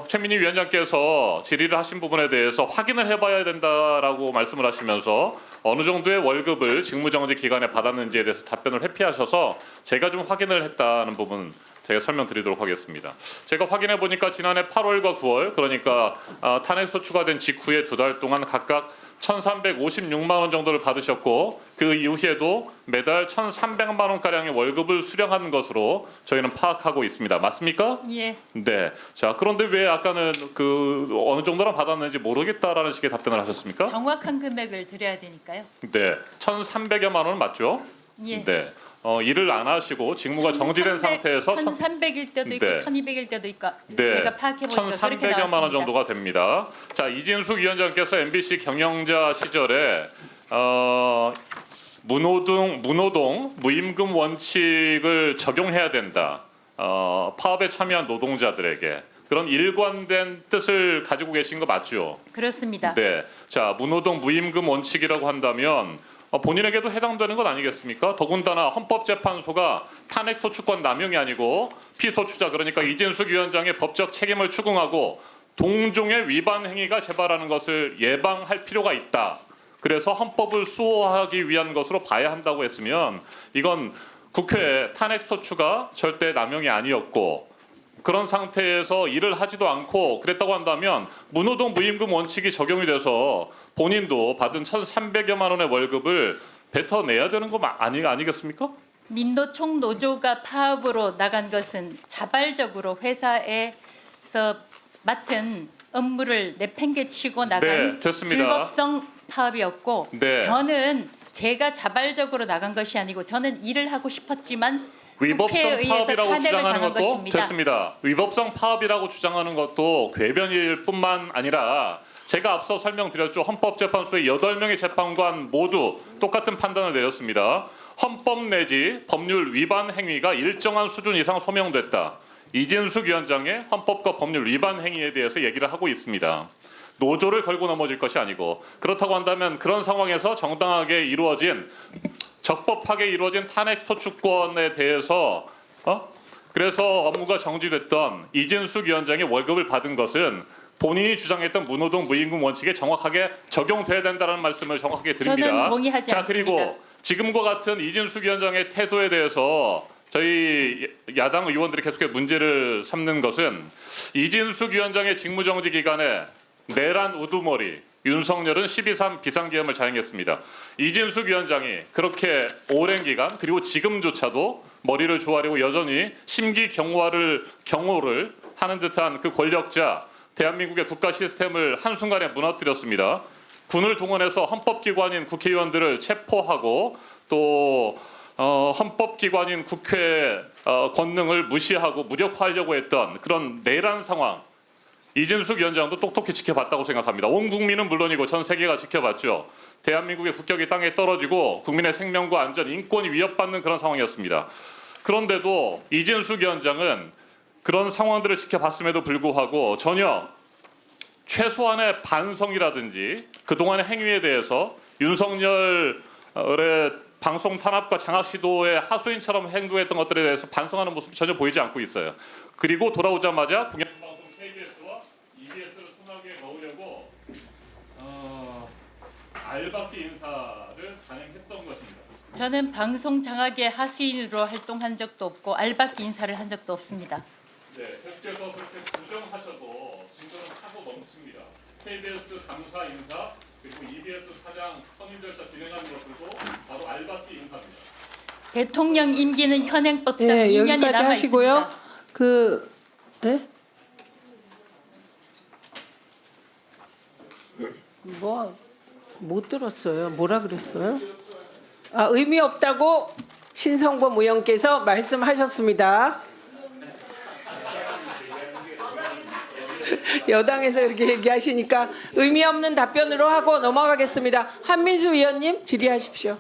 최민희 위원장께서 질의를 하신 부분에 대해서 확인을 해봐야 된다라고 말씀을 하시면서 어느 정도의 월급을 직무정지 기간에 받았는지에 대해서 답변을 회피하셔서 제가 좀 확인을 했다는 부분 제가 설명드리도록 하겠습니다. 제가 확인해 보니까 지난해 8월과 9월 그러니까 탄핵소추가 된 직후에 2달 동안 각각 1,356만 원 정도를 받으셨고 그 이후에도 매달 1,300만 원가량의 월급을 수령한 것으로 저희는 파악하고 있습니다. 맞습니까? 예. 네. 자, 그런데 왜 아까는 그 어느 정도나 받았는지 모르겠다라는 식의 답변을 하셨습니까? 정확한 금액을 드려야 되니까요. 네. 1,300여만 원은 맞죠? 예. 네. 일을 안 하시고 직무가 정지된 상태에서 1,300일 때도 있고 네. 1,200일 때도 있고 네, 제가 파악해 보니까 그렇게 1,300여만 원 나왔습니다. 정도가 됩니다. 자, 이진숙 위원장께서 MBC 경영자 시절에 무노동 무임금 원칙을 적용해야 된다. 파업에 참여한 노동자들에게 그런 일관된 뜻을 가지고 계신 거 맞죠? 그렇습니다. 네. 자, 무노동 무임금 원칙이라고 한다면 본인에게도 해당되는 것 아니겠습니까? 더군다나 헌법재판소가 탄핵소추권 남용이 아니고 피소추자 그러니까 이진숙 위원장의 법적 책임을 추궁하고 동종의 위반 행위가 재발하는 것을 예방할 필요가 있다. 그래서 헌법을 수호하기 위한 것으로 봐야 한다고 했으면 이건 국회의 탄핵소추가 절대 남용이 아니었고 그런 상태에서 일을 하지도 않고 그랬다고 한다면 무노동 무임금 원칙이 적용이 돼서 본인도 받은 1,300여만 원의 월급을 뱉어내야 되는 거 아니겠습니까? 민노총 노조가 파업으로 나간 것은 자발적으로 회사에서 맡은 업무를 내팽개치고 나간 네, 됐습니다. 불법성 파업이었고 네. 저는 제가 자발적으로 나간 것이 아니고 저는 일을 하고 싶었지만 위법성 국회에 의해서 파업이라고 탄핵을 주장하는 당한 것도 것입니다. 됐습니다. 위법성 파업이라고 주장하는 것도 궤변일 뿐만 아니라 제가 앞서 설명드렸죠. 헌법재판소의 8명의 재판관 모두 똑같은 판단을 내렸습니다. 헌법 내지 법률 위반 행위가 일정한 수준 이상 소명됐다. 이진숙 위원장의 헌법과 법률 위반 행위에 대해서 얘기를 하고 있습니다. 노조를 걸고 넘어질 것이 아니고 그렇다고 한다면 그런 상황에서 정당하게 이루어진 적법하게 이루어진 탄핵 소추권에 대해서 그래서 업무가 정지됐던 이진숙 위원장의 월급을 받은 것은 본인이 주장했던 무노동 무임금 원칙에 정확하게 적용돼야 된다는 말씀을 정확하게 드립니다. 저는 동의하지 자, 않습니다. 그리고 지금과 같은 이진숙 위원장의 태도에 대해서 저희 야당 의원들이 계속해서 문제를 삼는 것은 이진숙 위원장의 직무정지 기간에 내란 우두머리 윤석열은 12.3 비상계엄을 자행했습니다. 이진숙 위원장이 그렇게 오랜 기간 그리고 지금조차도 머리를 조아리고 여전히 심기경호를 하는 듯한 그 권력자 대한민국의 국가 시스템을 한순간에 무너뜨렸습니다. 군을 동원해서 헌법기관인 국회의원들을 체포하고 또 헌법기관인 국회 권능을 무시하고 무력화하려고 했던 그런 내란 상황 이진숙 위원장도 똑똑히 지켜봤다고 생각합니다. 온 국민은 물론이고 전 세계가 지켜봤죠. 대한민국의 국격이 땅에 떨어지고 국민의 생명과 안전, 인권이 위협받는 그런 상황이었습니다. 그런데도 이진숙 위원장은 그런 상황들을 지켜봤음에도 불구하고 전혀 최소한의 반성이라든지 그동안의 행위에 대해서 윤석열의 방송 탄압과 장악 시도의 하수인처럼 행동했던 것들에 대해서 반성하는 모습이 전혀 보이지 않고 있어요. 그리고 돌아오자마자 공영방송 KBS와 EBS를 손아귀에 넣으려고 알박기 인사를 단행했던 것입니다. 저는 방송 장악의 하수인으로 활동한 적도 없고 알박기 인사를 한 적도 없습니다. 네, 계속해서 그렇게 부정하셔도 증거는 차고 넘칩니다. KBS 3사 인사 그리고 EBS 사장 선임 절차 진행하는 것들도 바로 알박기 인사입니다. 대통령 임기는 현행법상 네, 2년이 여기까지 남아 하시고요. 있습니다. 네? 못 들었어요. 뭐라 그랬어요? 의미 없다고 신성범 의원께서 말씀하셨습니다. 여당에서 이렇게 얘기하시니까 의미 없는 답변으로 하고 넘어가겠습니다. 한민수 의원님 질의하십시오.